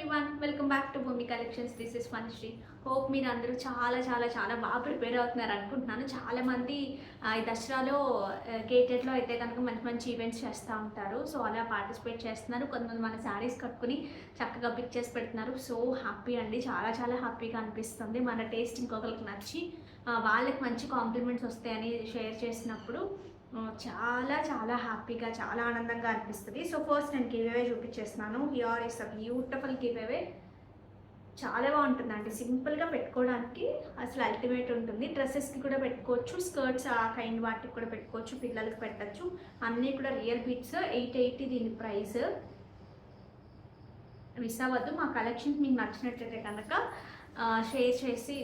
Everyone, welcome back to భూమి collections. This is Manasri. Hope మీరు అందరూ చాలా చాలా చాలా బాగా ప్రిపేర్ అవుతున్నారు అనుకుంటున్నాను. చాలామంది ఈ దసరాలో గేటెడ్లో అయితే కనుక మంచి మంచి ఈవెంట్స్ చేస్తూ ఉంటారు. సో అలా పార్టిసిపేట్ చేస్తున్నారు. కొంతమంది మన శారీస్ కట్టుకుని చక్కగా పిక్ చేసి పెడుతున్నారు. సో హ్యాపీ అండి, చాలా చాలా హ్యాపీగా అనిపిస్తుంది. మన టేస్ట్ ఇంకొకరికి నచ్చి వాళ్ళకి మంచి కాంప్లిమెంట్స్ వస్తాయని షేర్ చేసినప్పుడు చాలా చాలా హ్యాపీగా, చాలా ఆనందంగా అనిపిస్తుంది. సో ఫస్ట్ నేను గివ్ అవే చూపించేస్తున్నాను. Here is a beautiful giveaway. చాలా బాగుంటుందండి, సింపుల్గా పెట్టుకోవడానికి అసలు అల్టిమేట్ ఉంటుంది. డ్రెస్సెస్కి కూడా పెట్టుకోవచ్చు, స్కర్ట్స్ ఆ కైండ్ వాటికి కూడా పెట్టుకోవచ్చు, పిల్లలకి పెట్టచ్చు. అన్నీ కూడా రియల్ బీట్స్. 880 దీని ప్రైస్. మిస్ అవ్వద్దు. మా కలెక్షన్స్ మీకు నచ్చినట్లయితే కనుక షేర్ చేసి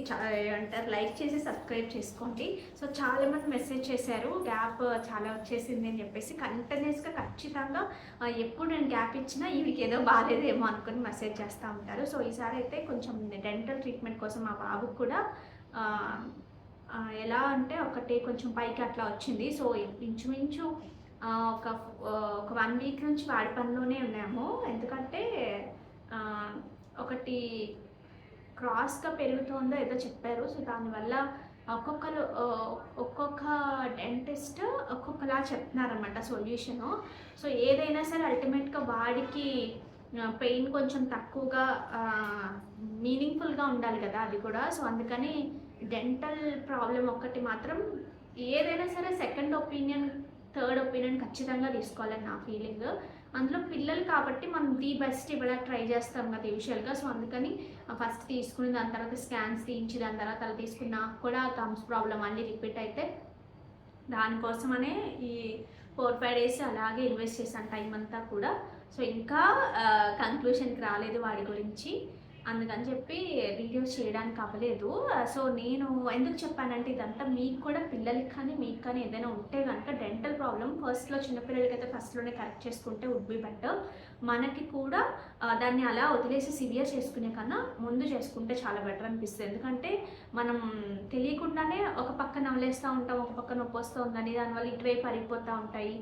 అంటారు లైక్ చేసి సబ్స్క్రైబ్ చేసుకోండి. సో చాలామంది మెసేజ్ చేశారు గ్యాప్ చాలా వచ్చేసింది అని చెప్పేసి. కంటిన్యూస్గా ఖచ్చితంగా ఎప్పుడు నేను గ్యాప్ ఇచ్చినా వీడికి ఏదో బాగాలేదేమో అనుకుని మెసేజ్ చేస్తూ ఉంటారు. సో ఈసారి అయితే కొంచెం డెంటల్ ట్రీట్మెంట్ కోసం మా బాబుకు కూడా ఎలా అంటే ఒకటి కొంచెం పైకి అట్లా వచ్చింది. సో ఇంచుమించు ఒక ఒక 1 వీక్ నుంచి వాడి పనిలోనే ఉన్నాము. ఎందుకంటే ఒకటి క్రాస్గా పెరుగుతుందో ఏదో చెప్పారు. సో దానివల్ల ఒక్కొక్క డెంటిస్ట్ ఒక్కొక్కలా చెప్తున్నారనమాట సొల్యూషను. సో ఏదైనా సరే అల్టిమేట్గా వాడికి పెయిన్ కొంచెం తక్కువగా మీనింగ్ఫుల్గా ఉండాలి కదా అది కూడా. సో అందుకని డెంటల్ ప్రాబ్లం ఒక్కటి మాత్రం ఏదైనా సరే సెకండ్ ఒపీనియన్, థర్డ్ ఒపీనియన్ ఖచ్చితంగా తీసుకోవాలని నా ఫీలింగ్. అందులో పిల్లలు కాబట్టి మనం ది బెస్ట్ ఇవ్వడానికి ట్రై చేస్తాం కదా యూజువల్గా. సో అందుకని ఫస్ట్ తీసుకుని దాని తర్వాత స్కాన్స్ తీయించి దాని తర్వాత అలా తీసుకున్నా కూడా గమ్స్ ప్రాబ్లం అన్నీ రిపీట్ అయితే దానికోసమనే ఈ 4-5 డేస్ అలాగే ఇన్వెస్ట్ చేశాను టైం అంతా కూడా. సో ఇంకా కంక్లూషన్కి రాలేదు వాడి గురించి, అందుకని చెప్పి వీడియోస్ చేయడానికి అవ్వలేదు. సో నేను ఎందుకు చెప్పానంటే ఇదంతా మీకు కూడా పిల్లలకి కానీ మీకు కానీ ఏదైనా ఉంటే కనుక డెంటల్ ప్రాబ్లం ఫస్ట్లో చిన్నపిల్లలకి అయితే ఫస్ట్లోనే కరెక్ట్ చేసుకుంటే వుడ్ బి బెటర్. మనకి కూడా దాన్ని అలా వదిలేసి సివియర్ చేసుకునే కన్నా ముందు చేసుకుంటే చాలా బెటర్ అనిపిస్తుంది. ఎందుకంటే మనం తెలియకుండానే ఒక పక్క నవలేస్తూ ఉంటాం, ఒక పక్క నొప్పి వస్తూ ఉందని, దానివల్ల ఇటువైపు పడిపోతూ ఉంటాయి,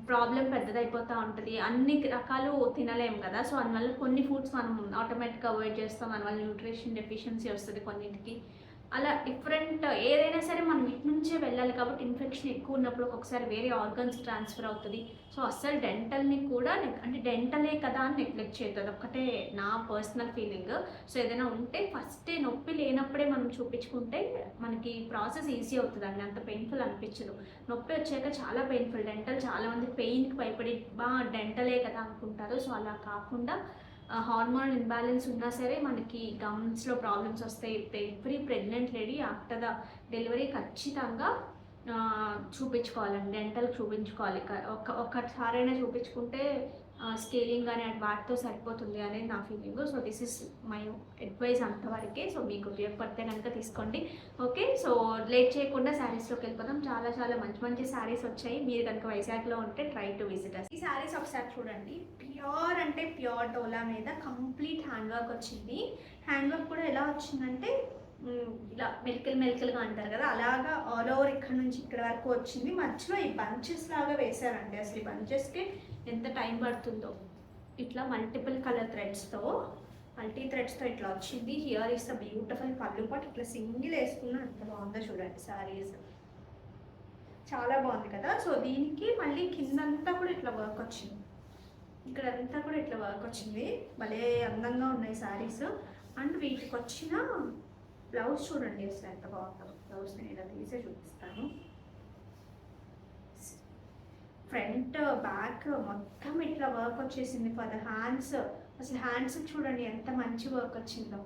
ప్రాబ్లం పెద్దదైపోతూ ఉంటుంది. అన్ని రకాలు తినలేము కదా. సో అందువల్ల కొన్ని ఫుడ్స్ మనం ఆటోమేటిక్గా అవాయిడ్ చేస్తాం, దానివల్ల న్యూట్రిషన్ డెఫిషియన్సీ వస్తుంది కొన్నింటికి. అలా డిఫరెంట్ ఏదైనా సరే మనం ఇటు నుంచే వెళ్ళాలి కాబట్టి ఇన్ఫెక్షన్ ఎక్కువ ఉన్నప్పుడు ఒక్కొక్కసారి వేరే ఆర్గన్స్ ట్రాన్స్ఫర్ అవుతుంది. సో అస్సలు డెంటల్ని కూడా అంటే డెంటలే కదా అని నెగ్లెక్ట్ చేయొద్దు, ఒక్కటే నా పర్సనల్ ఫీలింగ్. సో ఏదైనా ఉంటే ఫస్టే నొప్పి లేనప్పుడే మనం చూపించుకుంటే మనకి ప్రాసెస్ ఈజీ అవుతుంది అండి, అంత పెయిన్ఫుల్ అనిపించదు. నొప్పి వచ్చాక చాలా పెయిన్ఫుల్. డెంటల్ చాలామంది పెయిన్కి భయపడి డెంటలే కదా అనుకుంటారు. సో అలా కాకుండా హార్మోనల్ ఇంబ్యాలెన్స్ ఉన్నా సరే మనకి గమ్స్లో ప్రాబ్లమ్స్ వస్తాయి. Every pregnant lady after the delivery ఖచ్చితంగా చూపించుకోవాలండి, డెంటల్ చూపించుకోవాలి. ఒక్కసారైనా చూపించుకుంటే స్కేలింగ్ కానీ వాటితో సరిపోతుంది అనేది నా feeling. So this is my advice అంతవరకే. సో మీకు ఉపయోగపడితే కనుక తీసుకోండి. ఓకే, సో లేట్ చేయకుండా శారీస్లోకి వెళ్ళిపోతాం. చాలా చాలా మంచి మంచి శారీస్ వచ్చాయి. మీరు కనుక వైజాగ్లో ఉంటే ట్రై టు విజిట్ అస్. ఈ శారీస్ ఒకసారి చూడండి. ప్యూర్ అంటే ప్యూర్ డోలా మీద కంప్లీట్ హ్యాండ్ వర్క్ వచ్చింది. హ్యాండ్ వర్క్ కూడా ఎలా వచ్చిందంటే ఇలా మెలికలుగా అంటారు కదా, అలాగా ఆల్ ఓవర్ ఇక్కడ నుంచి ఇక్కడ వరకు వచ్చింది. మధ్యలో ఈ బంచెస్ లాగా వేశారండి. అసలు ఈ బంచెస్కి ఎంత టైం పడుతుందో. ఇట్లా మల్టీ థ్రెడ్స్తో ఇట్లా వచ్చింది. హియర్ ఇస్ ద బ్యూటిఫుల్ పళ్ళు పాటు. ఇట్లా సింగిల్ వేసుకున్నా ఎంత బాగుందో చూడండి శారీస్, చాలా బాగుంది కదా. సో దీనికి మళ్ళీ కిందంతా కూడా ఇట్లా వర్క్ వచ్చింది, ఇక్కడంతా కూడా ఇట్లా వర్క్ వచ్చింది. భలే అందంగా ఉన్నాయి శారీస్. అండ్ వీటికి వచ్చిన బ్లౌజ్ చూడండి అసలు ఎంత బాగుందో. బ్లౌజ్ నేను ఇలా తీసే చూపిస్తాను. ఫ్రంట్ బ్యాక్ మొత్తం ఇట్లా వర్క్ వచ్చేసింది. ఫర్ ద హ్యాండ్స్, అసలు హ్యాండ్స్ చూడండి ఎంత మంచి వర్క్ వచ్చిందో.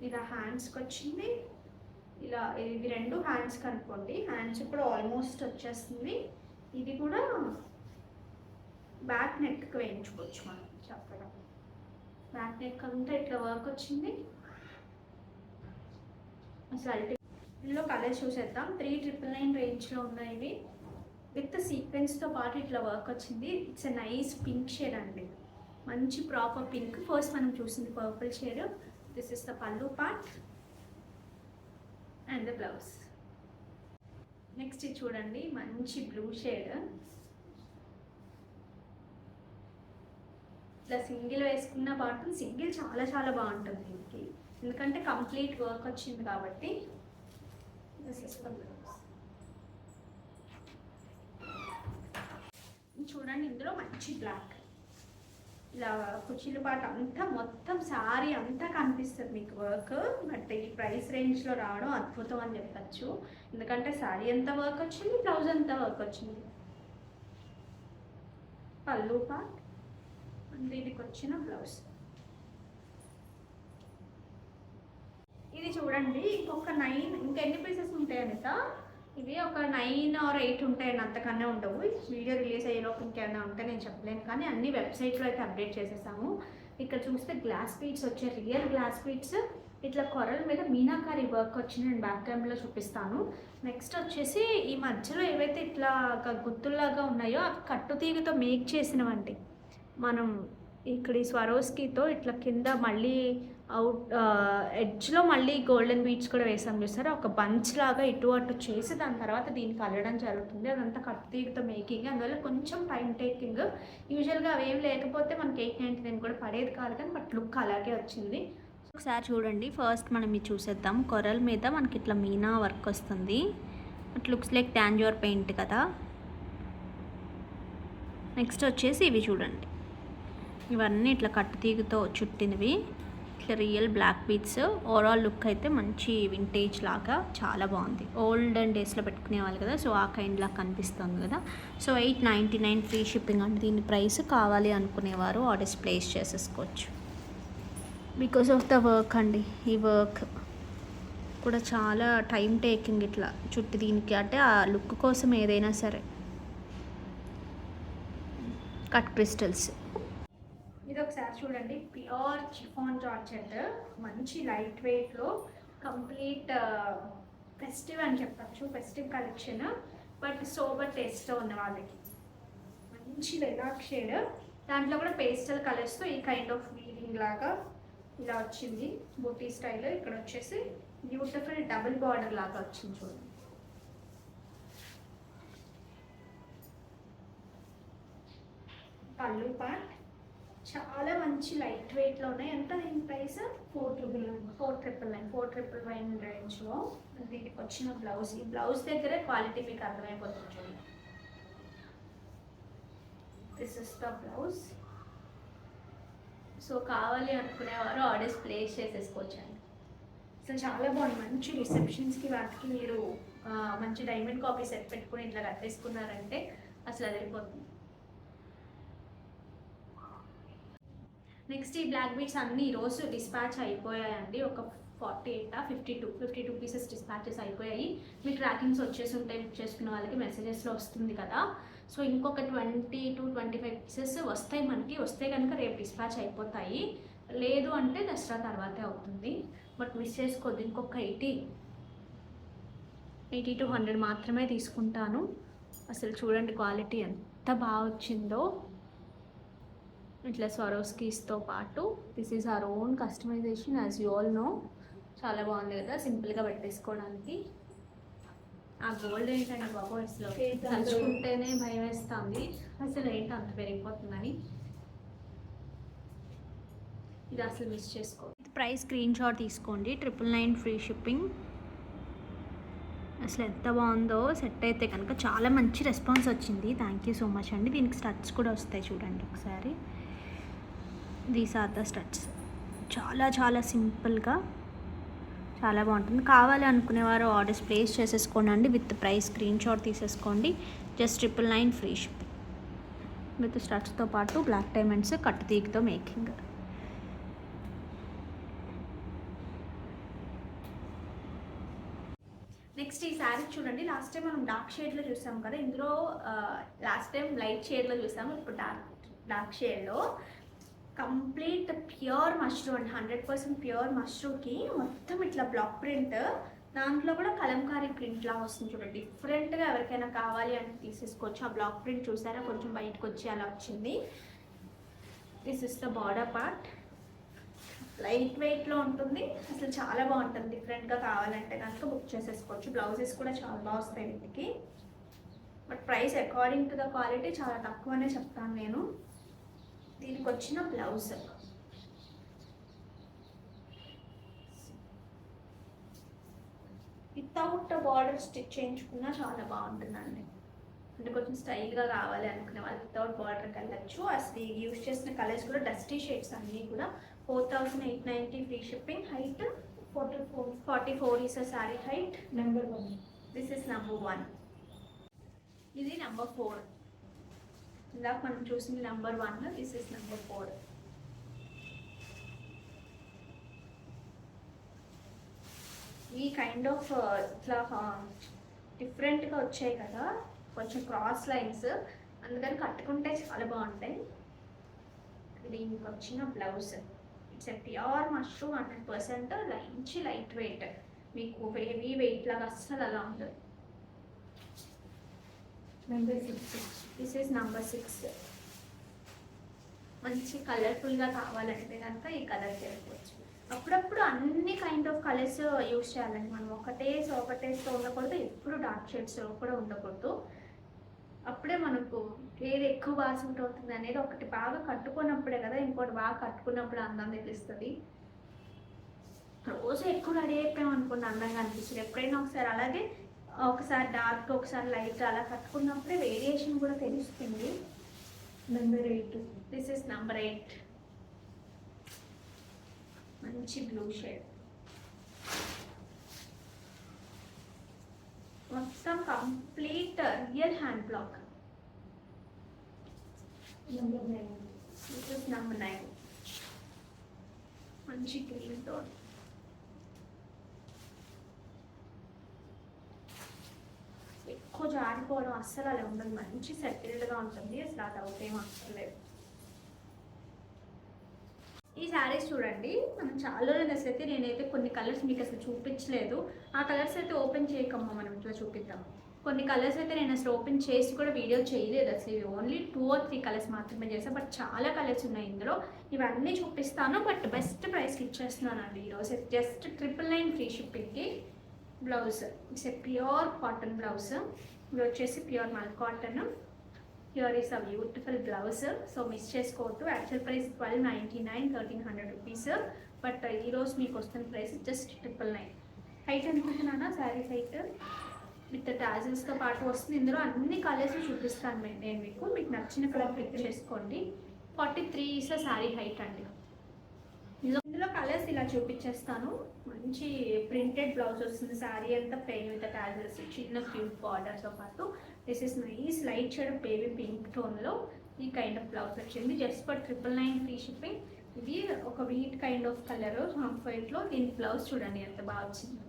ఇలా హ్యాండ్స్కి వచ్చింది, ఇలా ఇవి రెండు హ్యాండ్స్కి అనుకోండి. హ్యాండ్స్ కూడా ఆల్మోస్ట్ వచ్చేస్తుంది. ఇది కూడా బ్యాక్ నెక్కి వేయించుకోవచ్చు మనం చక్కగా. బ్యాక్ నెక్ అంతా ఇట్లా వర్క్ వచ్చింది. అసలు అల్టిమేట్లో కలర్స్ చూసేద్దాం. 399 రేంజ్లో ఉన్నాయి ఇవి. విత్ సీక్వెన్స్తో పాటు ఇట్లా వర్క్ వచ్చింది. It's a nice pink shade అండి, మంచి ప్రాపర్ పింక్. ఫస్ట్ మనం చూసింది purple shade. This is the pallu part and the blouse. Next ఇది చూడండి, మంచి బ్లూ షేడ్. ఇట్లా సింగిల్ వేసుకున్న బాగుంటుంది. సింగిల్ చాలా చాలా బాగుంటుంది దీనికి, ఎందుకంటే కంప్లీట్ వర్క్ వచ్చింది కాబట్టి. చూడండి ఇందులో మంచి బ్లాక్, ఇలా కుర్చీల పాట అంతా మొత్తం సారీ అంతా కనిపిస్తుంది మీకు వర్క్. బట్ ఈ ప్రైస్ రేంజ్లో రావడం అద్భుతం అని చెప్పచ్చు, ఎందుకంటే సారీ అంతా వర్క్ వచ్చింది, బ్లౌజ్ అంతా వర్క్ వచ్చింది. పళ్ళు పార్ట్, దీనికి వచ్చిన బ్లౌజ్. ఇది చూడండి ఇంకొక 9, ఇంకా ఎన్ని పీసెస్ ఉంటాయి అనిత? ఇవి ఒక 9 or 8 ఉంటాయండి, అంతకన్నా ఉండవు. వీడియో రిలీజ్ అయ్యేలోపు ఇంకేమైనా ఉంటే నేను చెప్పలేను, కానీ అన్ని వెబ్సైట్లో అయితే అప్డేట్ చేసేసాము. ఇక్కడ చూస్తే గ్లాస్ బీడ్స్ వచ్చే రియల్ గ్లాస్ బీడ్స్, ఇట్లా కొరల మీద మీనాకారి వర్క్ వచ్చి నేను బ్యాక్ క్యామ్లో చూపిస్తాను. నెక్స్ట్ వచ్చేసి ఈ మధ్యలో ఏవైతే ఇట్లా గుత్తుల్లాగా ఉన్నాయో అవి కట్టుతీగతో మేక్ చేసినవండి. మనం ఇక్కడ ఈ స్వరోస్కీతో ఇట్లా కింద మళ్ళీ అవుట్ ఎడ్జ్లో మళ్ళీ గోల్డెన్ బీడ్స్ కూడా వేసాం చూసారా, ఒక బంచ్ లాగా ఇటు అటు చేసి దాని తర్వాత దీనికి అల్లడం జరుగుతుంది. అదంతా కట్టుతీగతో మేకింగ్, అందువల్ల కొంచెం టైం టేకింగ్. యూజువల్గా అవేం లేకపోతే మనకి 899 కూడా పడేది కాదు, కానీ బట్ లుక్ అలాగే వచ్చింది. ఒకసారి చూడండి, ఫస్ట్ మనం ఇది చూసేద్దాం. కొరల్ మీద మనకి ఇట్లా మీనా వర్క్ వస్తుంది. It looks like Tanjore paint కదా. నెక్స్ట్ వచ్చేసి ఇవి చూడండి, ఇవన్నీ ఇట్లా కట్టుతీగతో చుట్టినవి, ఇట్లా real black beads. Overall look అయితే మంచి వింటేజ్ లాగా చాలా బాగుంది. ఓల్డెన్ డేస్లో పెట్టుకునే వాళ్ళు కదా, సో ఆ కైండ్ లాగా కనిపిస్తుంది కదా. సో 899 ఫ్రీ షిప్పింగ్ అండి దీని ప్రైస్. కావాలి అనుకునేవారు ఆర్డర్స్ ప్లేస్ చేసేసుకోవచ్చు. బికాస్ ఆఫ్ ద వర్క్ అండి, ఈ వర్క్ కూడా చాలా టైం టేకింగ్. ఇట్లా చుట్టి దీనికి అంటే ఆ లుక్ కోసం ఏదైనా సరే. కట్ క్రిస్టల్స్, ఇది ఒకసారి చూడండి, ప్యూర్ చిఫాన్ జార్జెట్, మంచి లైట్ వెయిట్లో కంప్లీట్ ఫెస్టివ్ అని చెప్పచ్చు, ఫెస్టివ్ కలెక్షన్. బట్ సోబర్ టేస్ట్తో ఉన్న వాళ్ళకి మంచి లెలాక్ షేడ్, దాంట్లో కూడా పేస్టల్ కలర్స్తో ఈ కైండ్ ఆఫ్ వీవింగ్ లాగా ఇలా వచ్చింది బూటీ స్టైల్. ఇక్కడ వచ్చేసి బ్యూటిఫుల్ డబుల్ బార్డర్ లాగా వచ్చింది చూడండి. పళ్ళు పార్ట్ చాలా మంచి లైట్ వెయిట్లో ఉన్నాయి. ఎంత దీని ప్రైస్? 499 రేంజ్లో. దీనికి వచ్చిన బ్లౌజ్, ఈ బ్లౌజ్ దగ్గరే క్వాలిటీ మీకు అర్థమైపోతుంది చూడండి. This is the blouse. So కావాలి అనుకునేవారు ఆర్డర్స్ ప్లేస్ చేసేసుకోవచ్చండి. అసలు చాలా బాగుంది, మంచి రిసెప్షన్స్కి వాటికి మీరు మంచి డైమండ్ కాపీ సెట్ పెట్టుకుని ఇట్లా కట్టేసుకున్నారంటే అసలు అదిరిపోతుంది. నెక్స్ట్ ఈ బ్లాక్ బీడ్స్ అన్నీ ఈరోజు డిస్పాచ్ అయిపోయాయండి. ఒక 52 పీసెస్ డిస్పాచెస్ అయిపోయాయి. మీ ట్రాకింగ్స్ వచ్చేసి ఉంటాయి, బుక్ చేసుకున్న వాళ్ళకి మెసేజెస్లో వస్తుంది కదా. సో ఇంకొక 20 to 25 పీసెస్ వస్తాయి మనకి. వస్తే కనుక రేపు డిస్పాచ్ అయిపోతాయి, లేదు అంటే దసరా తర్వాతే అవుతుంది. బట్ మిస్ చేసుకోవద్దు. ఇంకొక 80 to 100 మాత్రమే తీసుకుంటాను. అసలు చూడండి క్వాలిటీ ఎంత బాగా వచ్చిందో. ఇట్లా స్వరోస్కీస్తో పాటు this is our own customisation, as you all know. చాలా బాగుంది కదా, సింపుల్గా పెట్టేసుకోవడానికి. ఆ గోల్డ్ ఏంటంటే బాబు అసలు తలుచుకుంటేనే భయం వేస్తుంది, అసలు ఏంటి అంత పెరిగిపోతుందని. ఇది అసలు మిస్ చేసుకో. ప్రైస్ స్క్రీన్ షాట్ తీసుకోండి, 999 ఫ్రీ షిప్పింగ్. అసలు ఎంత బాగుందో. సెట్ అయితే కనుక చాలా మంచి రెస్పాన్స్ వచ్చింది. థ్యాంక్ యూ సో మచ్ అండి. దీనికి స్టడ్స్ కూడా వస్తాయి చూడండి ఒకసారి. These are the studs. చాలా చాలా సింపుల్గా చాలా బాగుంటుంది. కావాలి అనుకునేవారు ఆర్డర్స్ ప్లేస్ చేసేసుకోండి విత్ ప్రైస్ స్క్రీన్ షాట్ తీసేసుకోండి. జస్ట్ 999 ఫ్రీ షిప్పింగ్ విత్ స్టడ్స్తో పాటు బ్లాక్ డైమండ్స్ కట్టుతీగతో మేకింగ్. నెక్స్ట్ ఈ శారీ చూడండి, లాస్ట్ టైం మనం డార్క్ షేడ్లో చూసాం కదా, ఇందులో లాస్ట్ టైం లైట్ షేడ్లో చూసాము, ఇప్పుడు డార్క్ షేడ్లో కంప్లీట్ ప్యూర్ మష్రూ అండి. 100% ప్యూర్ మష్రూకి మొత్తం ఇట్లా బ్లాక్ ప్రింట్, దాంట్లో కూడా కలంకారీ ప్రింట్ లాగా వస్తుంది చూడండి. డిఫరెంట్గా ఎవరికైనా కావాలి అంటే తీసేసుకోవచ్చు. ఆ బ్లాక్ ప్రింట్ చూసారా, కొంచెం బయటకు వచ్చి అలా వచ్చింది. This is the border part. Light వెయిట్లో ఉంటుంది, అసలు చాలా బాగుంటుంది. డిఫరెంట్గా కావాలంటే కనుక బుక్ చేసేసుకోవచ్చు. బ్లౌజెస్ కూడా చాలా బాగా వస్తాయి వీటికి. But price according to the quality చాలా తక్కువనే చెప్తాను నేను. దీనికి వచ్చిన బ్లౌజ్ వితౌట్ బార్డర్ స్టిచ్ చేయించుకున్నా చాలా బాగుంటుందండి. అంటే కొంచెం స్టైల్గా కావాలి అనుకునే వాళ్ళు వితౌట్ బార్డర్కి వెళ్ళచ్చు. అసలు యూజ్ చేసిన కలర్స్ కూడా డస్టీ షేడ్స్ అన్నీ కూడా 4890 free shipping. Height 44 is a saree height. Number 1. This is number 1. ఇది number 4. ఇందాక మనం చూసింది నెంబర్ 1. This is number 4. ఈ కైండ్ ఆఫ్ ఇట్లా డిఫరెంట్గా వచ్చాయి కదా, కొంచెం క్రాస్ లైన్స్, అందుకని కట్టుకుంటే చాలా బాగుంటాయి. దీనికి వచ్చిన blouse it's a pure mushroom 100%. మంచి లైట్ వెయిట్, మీకు హెవీ వెయిట్ లాగా అస్సలు అలా ఉండదు. Number 6. This is number 6. మంచి కలర్ఫుల్గా కావాలంటే కనుక ఈ కలర్ చేసుకోవచ్చు. అప్పుడప్పుడు అన్ని కైండ్ ఆఫ్ కలర్స్ యూస్ చేయాలండి మనం. ఒకటేస్తో ఉండకూడదు, ఎప్పుడు డార్క్ షేడ్స్ కూడా ఉండకూడదు. అప్పుడే మనకు ఏది ఎక్కువ బాగా సూట్ అవుతుంది అనేది, ఒకటి బాగా కట్టుకున్నప్పుడే కదా ఇంకోటి బాగా కట్టుకున్నప్పుడు అందం తెలుస్తుంది. రోజు ఎక్కువ రెడీ అయిపోయాం అనుకోండి అందంగా అనిపిస్తుంది. ఎప్పుడైనా ఒకసారి అలాగే ఒకసారి డార్క్ ఒకసారి లైట్ అలా కట్టుకున్నప్పుడే వేరియేషన్ కూడా తెలుస్తుంది. Number 8. This is number 8. మంచి బ్లూ షేడ్, మొత్తం complete real hand black. Number 9. This is number 9. మంచి గ్రీన్ టోన్. ఎక్కువ జారిపోవడం అస్సలు అలా ఉండదు, మంచి సెటిల్డ్గా ఉంటుంది. అసలు ఆ డౌట్ ఏం అక్కర్లేదు. ఈ శారీస్ చూడండి, మనం చాలా రోజులు అయితే నేనైతే కొన్ని కలర్స్ మీకు అసలు చూపించలేదు. ఆ కలర్స్ అయితే ఓపెన్ చేయకమ్మా, మనం ఇట్లా చూపిద్దాం. కొన్ని కలర్స్ అయితే నేను అసలు ఓపెన్ చేసి కూడా వీడియో చేయలేదు. అసలు ఇవి ఓన్లీ 2 or 3 కలర్స్ మాత్రమే చేస్తాను. బట్ చాలా కలర్స్ ఉన్నాయి ఇందులో. ఇవన్నీ చూపిస్తాను, బట్ బెస్ట్ ప్రైస్కి ఇచ్చేస్తున్నానండి ఈరోజు. జస్ట్ 999 ఫ్రీ షిప్పింగ్కి. Blouse it's a pure cotton blouse. ఇది వచ్చేసి pure mul cotton. Here is a beautiful blouse. So miss చేసుకోవద్దు. Actual price 1299, 1300 rupees. బట్ ఈరోజు మీకు వస్తున్న ప్రైస్ జస్ట్ 999. హైట్ అనుకుంటున్నానా శారీ హైట్ విత్ టాజిల్స్తో పాటు వస్తుంది. ఇందులో అన్ని కలర్స్ చూపిస్తాను నేను మీకు నచ్చిన కలర్ పిక్ చేసుకోండి. 43 is a శారీ హైట్ అండి. ఇందులో కలర్స్ ఇలా చూపించేస్తాను. మంచి ప్రింటెడ్ బ్లౌజ్ వస్తుంది. శారీ అంతా ప్లెయిన్ విత్ టాజిల్స్, చిన్న క్యూట్ బార్డర్స్తో పాటు. This is nice light shade baby pink టోన్లో ఈ కైండ్ ఆఫ్ బ్లౌజ్ వచ్చింది. Just for 999 free shipping. ఇది ఒక wheat kind of colour half వైట్లో. దీని బ్లౌజ్ చూడండి ఎంత బాగా వచ్చింది.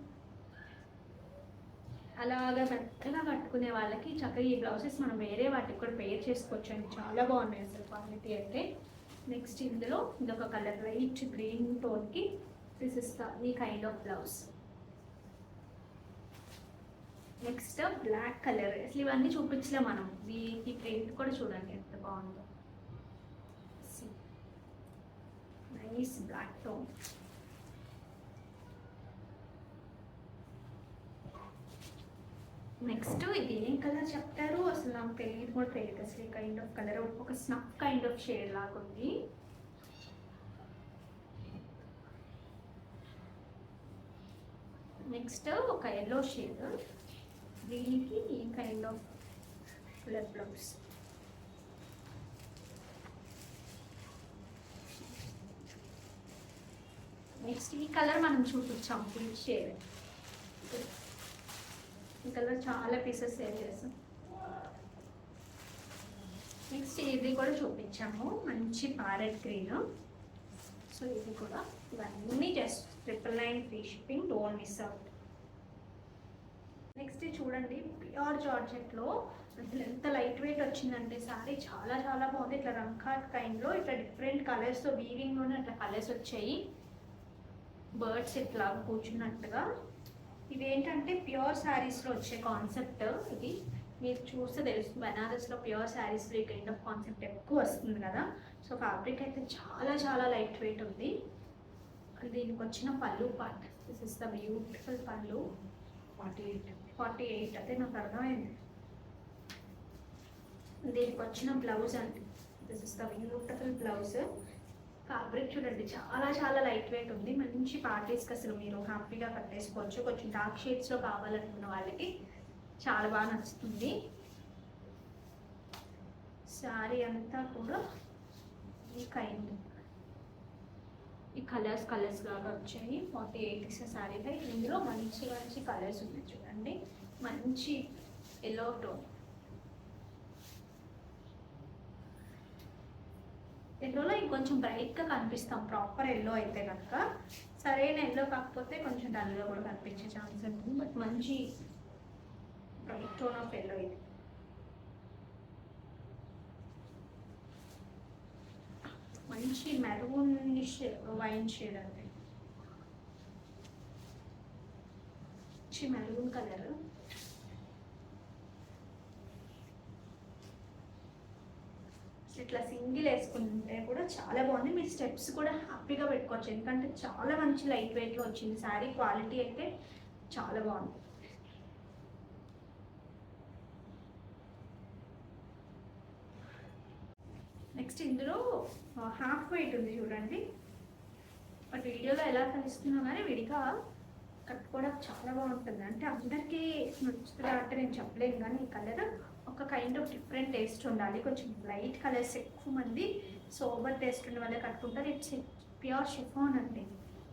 అలాగా మెత్తగా కట్టుకునే వాళ్ళకి చక్కగా ఈ బ్లౌజెస్ మనం వేరే వాటికి కూడా పేర్ చేసుకోవచ్చు అండి. చాలా బాగున్నాయి అసలు క్వాలిటీ అయితే. నెక్స్ట్ ఇందులో ఇదొక కలర్ లైట్ గ్రీన్ టోన్కి దిస్ ఇస్ ఈ kind of blouse. Next black colour. అసలు ఇవన్నీ చూపించలే మనం. ఈ ప్రింట్ కూడా చూడండి ఎంత బాగుందో. Nice black tone. నెక్స్ట్ ఇది ఏం కలర్ చెప్తారు అసలు నాకు తెలియదు కూడా తెలియదు. అసలు ఈ కైండ్ ఆఫ్ కలర్ ఒక స్నఫ్ కైండ్ ఆఫ్ షేడ్ లాగా ఉంది. నెక్స్ట్ ఒక ఎల్లో షేడ్, దీనికి ఈ kind of colour blouse. Next ఈ కలర్ మనం చూపించాం పింక్ షేడ్. ఈ కలర్ చాలా పీసెస్ సేల్ చేస్తాం. నెక్స్ట్ ఇది కూడా చూపించాము, మంచి ప్యారెట్ గ్రీన్. సో ఇది కూడా, ఇవన్నీ just 999 free shipping. Don't miss out. Next చూడండి, ప్యూర్ జార్జెట్లో అసలు ఎంత లైట్ వెయిట్ వచ్చిందంటే సారీ చాలా చాలా బాగుంది. ఇట్లా రంకాట్ కైండ్లో ఇట్లా డిఫరెంట్ కలర్స్తో వీవింగ్లోనే అట్లా కలర్స్ వచ్చాయి. బర్డ్స్ ఇట్లా కూర్చున్నట్టుగా. ఇవి ఏంటంటే ప్యూర్ శారీస్లో వచ్చే కాన్సెప్ట్. ఇది మీరు చూస్తే తెలుసు, బనారస్లో ప్యూర్ శారీస్లో ఈ కైండ్ ఆఫ్ కాన్సెప్ట్ ఎక్కువ వస్తుంది కదా. సో ఫ్యాబ్రిక్ అయితే చాలా చాలా లైట్ వెయిట్ ఉంది. దీనికి వచ్చిన పళ్ళు part, this is the beautiful పళ్ళు. 48 అదే నాకు అర్థమైంది. దీనికి వచ్చిన బ్లౌజ్ అండి this is the beautiful blouse. Fabric చూడండి చాలా చాలా లైట్ వెయిట్ ఉంది. మంచి పార్టీస్కి అసలు మీరు హ్యాపీగా కట్టేసుకోవచ్చు. కొంచెం డార్క్ షేడ్స్లో కావాలనుకున్న వాళ్ళకి చాలా బాగా నచ్చుతుంది. శారీ అంతా కూడా ఈ కైండ్ ఈ కలర్స్ లాగా వచ్చాయి. 48 శారీ పై ఇందులో మంచి మంచి కలర్స్ ఉన్నాయి చూడండి. మంచి ఎల్లో టోన్, ఎల్లోలో ఇంకొంచెం బ్రైట్గా కనిపిస్తాం ప్రాపర్ ఎల్లో అయితే కనుక. సరైన ఎల్లో కాకపోతే కొంచెం డల్గా కూడా కనిపించే ఛాన్స్ ఉంటుంది. బట్ మంచి బ్రైట్ టోన్ ఆఫ్ ఎల్లో ఇది. మంచి మెరూనిష్ వైన్ షేడ్ అండి, మంచి మెరూన్ కలర్. ఇట్లా సింగిల్ వేసుకుంటే కూడా చాలా బాగుంది. మీ స్టెప్స్ కూడా హ్యాపీగా పెట్టుకోవచ్చు, ఎందుకంటే చాలా మంచి లైట్ వెయిట్లో వచ్చింది. శారీ క్వాలిటీ అయితే చాలా బాగుంది. నెక్స్ట్ ఇందులో హాఫ్ వెయిట్ ఉంది చూడండి. బట్ వీడియోలో ఎలా కనిపిస్తుందో కానీ విడిగా కట్టుకోవడానికి చాలా బాగుంటుంది. అంటే అందరికీ నచ్చుతుంది అంటే నేను చెప్పలేను, కానీ ఈ కలర్ ఒక కైండ్ ఆఫ్ డిఫరెంట్ టేస్ట్ ఉండాలి. కొంచెం లైట్ కలర్స్ ఎక్కువ మంది సోబర్ టేస్ట్ ఉండే వాళ్ళే కట్టుకుంటారు. ఇట్స్ ప్యూర్ షిఫాన్ అండి.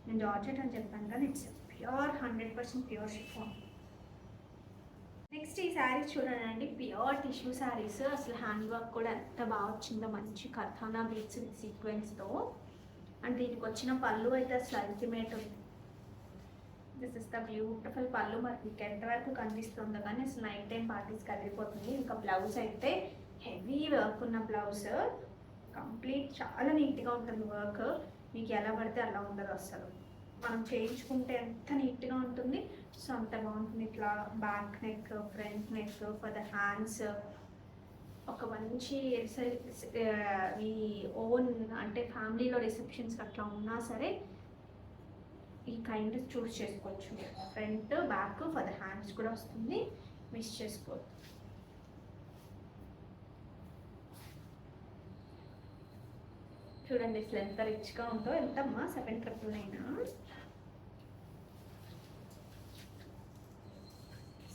నేను జార్జెట్ అని చెప్పాను కానీ it's pure 100% pure chiffon. Next ఈ శారీస్ చూడండి, ప్యూర్ టిష్యూ శారీస్. అసలు హ్యాండ్ వర్క్ కూడా ఎంత బాగా వచ్చిందో, మంచి కథానా బీట్స్ విత్ సీక్వెన్స్తో. అండ్ దీనికి వచ్చిన పళ్ళు అయితే అసలు అల్టిమేట్ ఉంది. దిస్ ఇస్ ద బ్యూటిఫుల్ పళ్ళు. మరి మీకు ఎంతవరకు కనిపిస్తుందో కానీ అసలు నైట్ టైం పార్టీస్కి అదిరిపోతుంది. ఇంకా బ్లౌజ్ అయితే హెవీ వర్క్ ఉన్న బ్లౌజ్, కంప్లీట్ చాలా నీట్గా ఉంటుంది వర్క్. మీకు ఎలా పడితే అలా ఉండదు అసలు. మనం చేయించుకుంటే ఎంత నీట్గా ఉంటుంది, సో అంత బాగుంటుంది. ఇట్లా back neck, front neck, for the hands ఒక మంచి ఈ ఓన్ అంటే ఫ్యామిలీలో రిసెప్షన్స్ అట్లా ఉన్నా సరే ఈ కైండ్ చూస్ చేసుకోవచ్చు. Front back for the hands కూడా వస్తుంది, మిస్ చేసుకోవద్దు. చూడండి అసలు ఎంత రిచ్గా ఉందో. ఎంతమ్మా 7,999.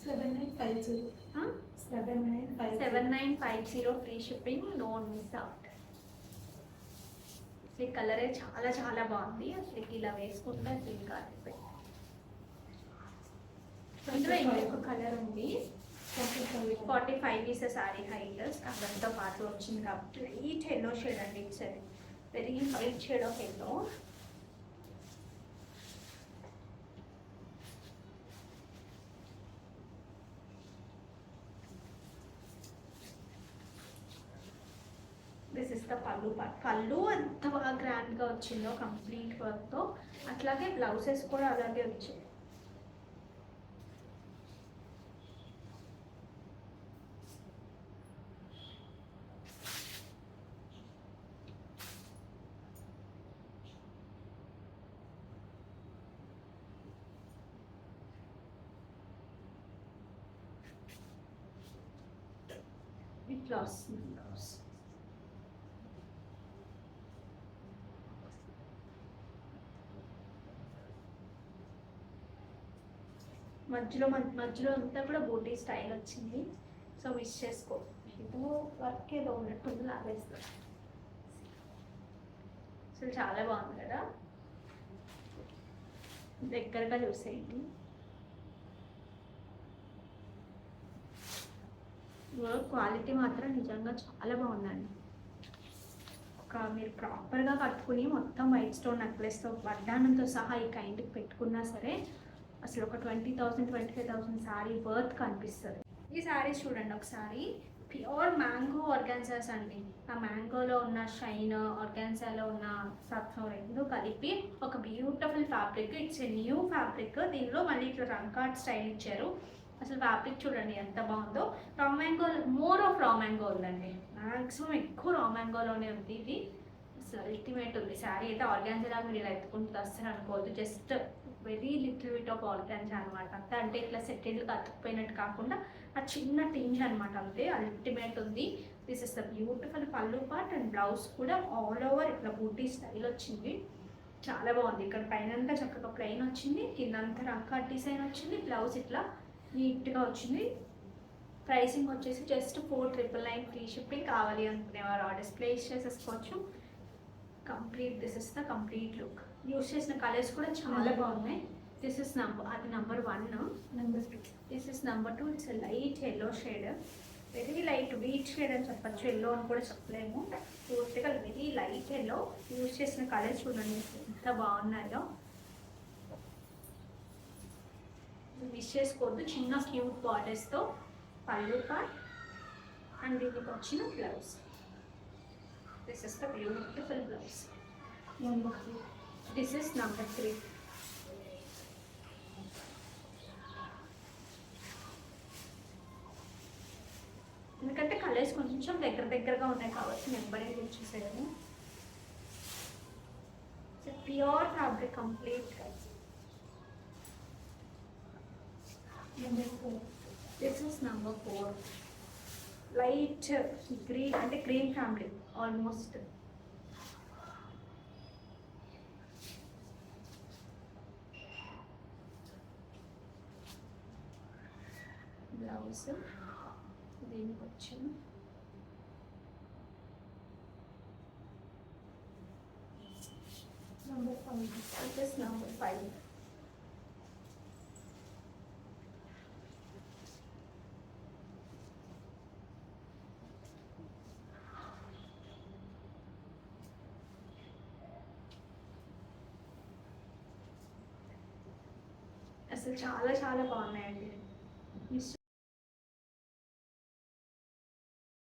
7950. 7950 free shipping, known miss out. అసలు ఈ కలరే చాలా చాలా బాగుంది. అసలు ఇలా వేసుకుంటే అసలు ఇంకా అందులో ఇంకొక కలర్ ఉంది. 45 పీసెస్ శారీ హైట్ స్కర్ట్తో పాటు వచ్చింది కాబట్టి లైట్ ఎల్లో షేడ్ అండి. It's very light shade of yellow. This is the పళ్ళు పార్ట్. పళ్ళు ఎంత బాగా గ్రాండ్గా వచ్చిందో కంప్లీట్ వర్క్తో. అట్లాగే బ్లౌజెస్ కూడా అలాగే వచ్చాయి. ఇట్లా వస్తుంది బ్లౌజ్. మధ్యలో అంతా కూడా బూటీ స్టైల్ వచ్చింది, సో మిస్ చేసుకో. ఏదో వర్క్ ఏదో ఉన్నట్టుంది లాగేస్తుంది. అసలు చాలా బాగుంది కదా, దగ్గరగా చూసేయండి. వర్క్ క్వాలిటీ మాత్రం నిజంగా చాలా బాగుందండి. మీరు ప్రాపర్గా కట్టుకుని మొత్తం వైట్ స్టోన్ నెక్లెస్తో వడ్డానంతో సహా ఈ కైండ్కి పెట్టుకున్నా సరే అసలు ఒక 20,000 25,000 శారీ వర్త్ కనిపిస్తుంది. ఈ శారీస్ చూడండి ఒకసారి. ప్యూర్ మ్యాంగో ఆర్గాన్జాస్ అండి. ఆ మ్యాంగోలో ఉన్న షైన్, ఆర్గాన్జాలో ఉన్న సత్వం రెండు కలిపి ఒక beautiful fabric. It's a new fabric. దీనిలో మళ్ళీ ఇట్లా రంకాట్ స్టైల్ ఇచ్చారు. అసలు ఫ్యాబ్రిక్ చూడండి ఎంత బాగుందో. Raw mango, more of raw mango ఉందండి. మ్యాక్సిమం ఎక్కువ రా మ్యాంగోలోనే ఉంది ఇది. అసలు అల్టిమేట్ ఉంది. శారీ అయితే ఆర్గాన్జా మీరు ఇలా ఎత్తుకుంటుంది అస్సలు అనుకోవద్దు. Just very little bit of organza అనమాట. అంతే, అంటే ఇట్లా సెటిల్గా అతుక్కుపోయినట్టు కాకుండా ఆ చిన్న టింజ్ అనమాట, అంతే. అల్టిమేట్ ఉంది. దిస్ ఇస్ ద బ్యూటిఫుల్ పళ్ళు పార్ట్ అండ్ బ్లౌజ్ కూడా ఆల్ ఓవర్ ఇట్లా బూటీ స్టైల్ వచ్చింది. చాలా బాగుంది. ఇక్కడ పైన అంతా చక్కగా ప్లెయిన్ వచ్చింది, కిందంతా రంకా డిజైన్ వచ్చింది, బ్లౌజ్ ఇట్లా నీట్గా వచ్చింది. ప్రైసింగ్ వచ్చేసి జస్ట్ 4,999 ఫ్రీ షిప్పింగ్. కావాలి అనుకునేవారు ఆర్డర్స్ ప్లేస్ చేసేసుకోవచ్చు. Complete this is the complete look. Use చేసిన కలర్స్ కూడా చాలా బాగున్నాయి. This is number 1. Number 2. This is number 2. It's light yellow shade, very light wheat shade అని చెప్పచ్చు, ఎల్లో అని కూడా చెప్పలేము. పూర్తిగా వెరీ లైట్ ఎల్లో. యూస్ చేసిన కలర్స్ చూడండి ఎంత బాగున్నాయో. మిస్ చేసుకోవద్దు. చిన్న క్యూట్ బార్డర్స్తో పళ్ళు పార్ట్ అండ్ దీనికి వచ్చిన blouse. This is the beautiful blouse. Number 3. This is number 3. ఎందుకంటే కలర్స్ కొంచెం దగ్గరగా ఉన్నాయి కాబట్టి నెంబర్ చూసేదాన్ని. Pure fabric complete. Number 4. This is number 4. Light green అంటే గ్రీన్ ఫ్యామిలీ ఆల్మోస్ట్. బ్లౌజ్ దీనికి వచ్చింది. నెంబర్ 5. This is number 5. అసలు చాలా చాలా బాగున్నాయండి.